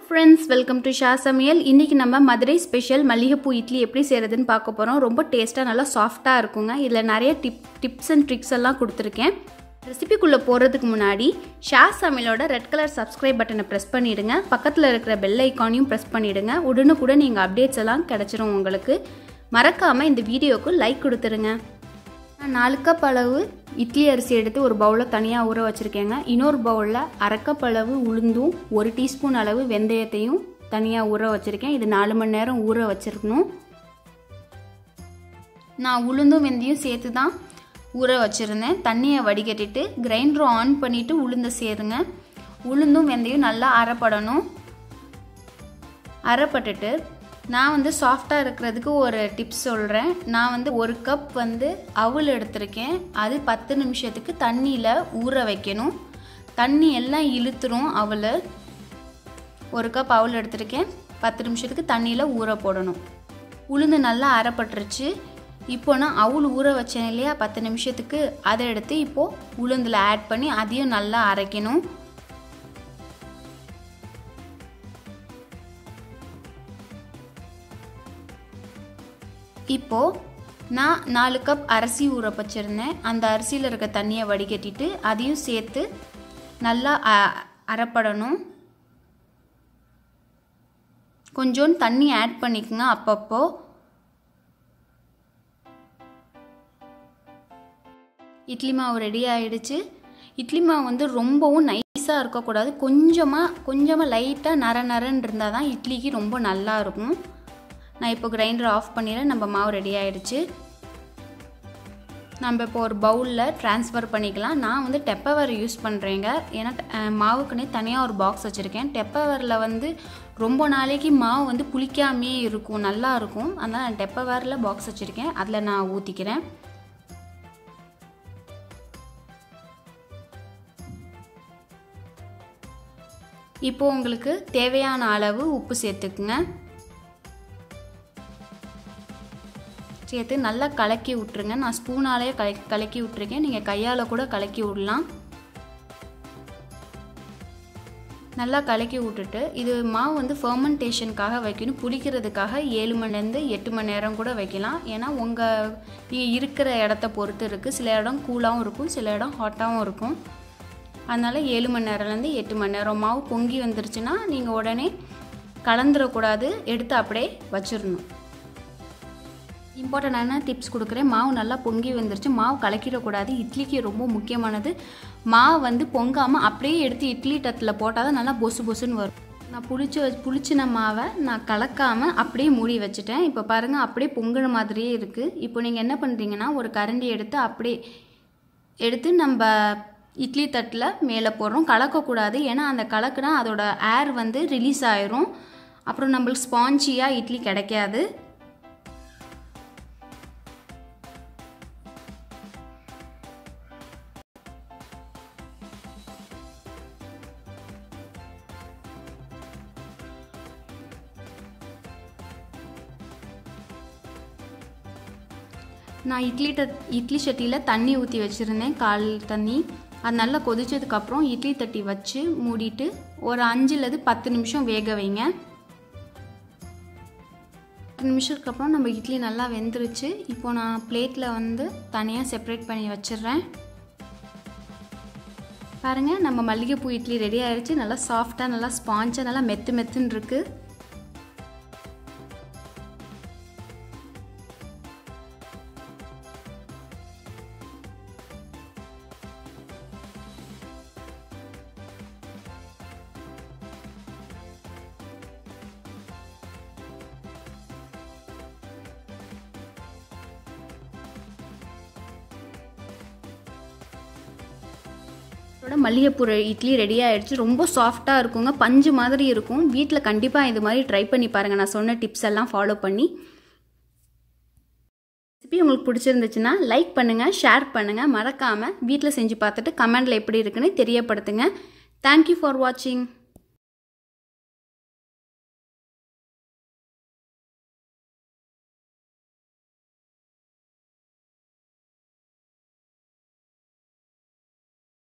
friends, welcome to Samayal. இன்னைக்கு நம்ம Madurai special மல்லிகைப்பூ இட்லி எப்படி செய்யறதுன்னு பார்க்க போறோம். ரொம்ப டேஸ்டா நல்லா சாஃப்ட்டா இருக்குங்க. இதுல நிறைய டிப்ஸ் அண்ட் ட்ரிக்ஸ் எல்லாம் கொடுத்திருக்கேன். ரெசிபிக்குள்ள போறதுக்கு முன்னாடி Samayalோட ரெட் கலர் subscribe பட்டனை பிரஸ் பண்ணிடுங்க. பக்கத்துல இருக்கிற பெல் ஐகானையும் பிரஸ் பண்ணிடுங்க. உடனுக்குடன் நீங்க அப்டேட்ஸ் எல்லாம் கிடைச்சிரும் உங்களுக்கு. மறக்காம இந்த வீடியோக்கு லைக் கொடுத்துருங்க. நான் 4 கப் அளவு இட்லி அரிசி எடுத்து ஒரு பவுல்ல தனியா ஊற வச்சிருக்கேங்க. இன்னொரு பவுல்ல 1/2 கப் அளவு உளுந்தும் 1 டீஸ்பூன் அளவு வெந்தயத்தையும் தனியா ஊற வச்சிருக்கேன். இது 4 மணி நேரம் ஊற வச்சிருக்கணும். நான் உளுந்தும் வெந்தயம் சேர்த்து தான் ஊற வச்சிருந்தேன். தண்ணியை வடிகட்டிட்டு கிரைண்டர் ஆன் பண்ணிட்டு உளுந்த சேருங்க. உளுந்தும் வெந்தயம் நல்லா அரைப்படணும். அரைப்பட்டுட்டு நான் சாஃப்ட்டா இருக்கிறதுக்கு ஒரு டிப்ஸ் சொல்றேன். நான் 1 கப் அவல் எடுத்துர்க்கேன். அது 10 நிமிஷத்துக்கு தண்ணியில ஊற வைக்கணும். தண்ணி எல்லாம் இழுத்துரும் அவல். 1 கப் அவல் எடுத்துர்க்கேன். 10 நிமிஷத்துக்கு தண்ணியில ஊற போடணும். உளுந்து நல்லா அரைப்பட்டுருச்சு. இப்போ நான் அவல் ஊற வச்சேன் இல்லையா 10 நிமிஷத்துக்கு, அதை எடுத்து இப்போ உளுந்துல ஆட் பண்ணி அதையும் நல்லா அரைக்கணும். இப்போ நான் 4 கப் அரிசி ஊற வச்சிருந்தேன். அந்த அரிசியில் இருக்க தண்ணியை வடிகட்டிட்டு அதையும் சேர்த்து நல்லா அரைப்படணும். கொஞ்சம் தண்ணி ஆட் பண்ணிக்கங்க அப்பப்போ. இட்லி மாவு ரெடி ஆயிடுச்சு. இட்லி மாவு ரொம்பவும் நைஸாக இருக்கக்கூடாது. கொஞ்சமாக லைட்டாக நரன்னு இருந்தால் தான் இட்லிக்கு ரொம்ப நல்லா இருக்கும். நான் இப்போ கிரைண்டர் ஆஃப் பண்ணிடுறேன். நம்ம மாவு ரெடி ஆயிடுச்சு. நம்ம இப்போ ஒரு பவுலில் ட்ரான்ஸ்ஃபர் பண்ணிக்கலாம். நான் டெப்பவர் யூஸ் பண்ணுறேங்க. ஏன்னா மாவுக்குன்னே தனியாக ஒரு பாக்ஸ் வச்சுருக்கேன். டெப்பவரில் ரொம்ப நாளைக்கு மாவு புளிக்காமே இருக்கும், நல்லா இருக்கும். அதனால் நான் டெப்பவரில் பாக்ஸ் வச்சுருக்கேன். அதில் நான் ஊற்றிக்கிறேன். இப்போ உங்களுக்கு தேவையான அளவு உப்பு சேர்த்துக்குங்க. சேர்த்து நல்லா கலக்கி விட்டுருங்க. நான் ஸ்பூனாலேயே கலக்கி விட்டுருக்கேன். நீங்கள் கையால் கூட கலக்கி விடலாம். நல்லா கலக்கி விட்டுட்டு இது மாவு ஃபெர்மெண்டேஷனுக்காக வைக்கணும். புளிக்கிறதுக்காக 7 மணிலேருந்து 8 மணி நேரம் கூட வைக்கலாம். ஏன்னா நீங்கள் இருக்கிற இடத்த பொறுத்து இருக்குது. சில இடம் கூலாகவும் இருக்கும், சில இடம் ஹாட்டாகவும் இருக்கும். அதனால் 7 மணி நேரம்லேருந்து 8 மணி நேரம். மாவு பொங்கி வந்துருச்சுன்னா நீங்கள் உடனே கலந்துடக்கூடாது, எடுத்து அப்படியே வச்சிடணும். இம்பார்ட்டண்டான டிப்ஸ் கொடுக்குறேன். மாவு நல்லா பொங்கி வந்துருச்சு. மாவு கலக்கிடக்கூடாது. இட்லிக்கு ரொம்ப முக்கியமானது மாவு பொங்காமல் அப்படியே எடுத்து இட்லி தட்டில் போட்டால் தான் நல்லா பொசுன்னு வரும். நான் புளிச்சின மாவை நான் கலக்காமல் அப்படியே மூடி வச்சுட்டேன். இப்போ பாருங்கள், அப்படியே பொங்குன மாதிரியே இருக்குது. இப்போ நீங்கள் என்ன பண்ணுறீங்கன்னா ஒரு கரண்டி எடுத்து அப்படியே எடுத்து நம்ம இட்லி தட்டில் மேலே போடுறோம். கலக்கக்கூடாது. ஏன்னா அந்த கலக்குனா அதோட ஏர் ரிலீஸ் ஆயிரும். அப்புறம் நம்மளுக்கு ஸ்பாஞ்சியாக இட்லி கிடைக்காது. நான் இட்லி சட்டியில் தண்ணி ஊற்றி வச்சுருந்தேன், கால் தண்ணி. அது நல்லா கொதிச்சதுக்கப்புறம் இட்லி தட்டி வச்சு மூடிட்டு ஒரு 5லேருந்து 10 நிமிஷம் வேக வைங்க. 10 நிமிஷத்துக்கு அப்புறம் நம்ம இட்லி நல்லா வெந்துருச்சு. இப்போ நான் பிளேட்டில் தனியாக செப்பரேட் பண்ணி வச்சிடுறேன். பாருங்கள், நம்ம மல்லிகைப்பூ இட்லி ரெடி ஆயிடுச்சு. நல்லா சாஃப்டாக, நல்லா ஸ்பாஞ்சாக, நல்லா மெத்துன்னு இருக்குது. மல்லிகைப்பூ இட்லி ரெடி ஆயிடுச்சு. ரொம்ப சாஃப்டாக இருக்குங்க, பஞ்சு மாதிரி இருக்கும். வீட்டில் கண்டிப்பாக இது மாதிரி ட்ரை பண்ணி பாருங்கள். நான் சொன்ன டிப்ஸ் எல்லாம் ஃபாலோ பண்ணி. ரெசிபி உங்களுக்கு பிடிச்சிருந்துச்சுன்னா லைக் பண்ணுங்கள், ஷேர் பண்ணுங்கள். மறக்காமல் வீட்டில் செஞ்சு பார்த்துட்டு கமெண்டில் எப்படி இருக்குன்னு தெரியப்படுத்துங்க. தேங்க்யூ ஃபார் வாட்சிங்.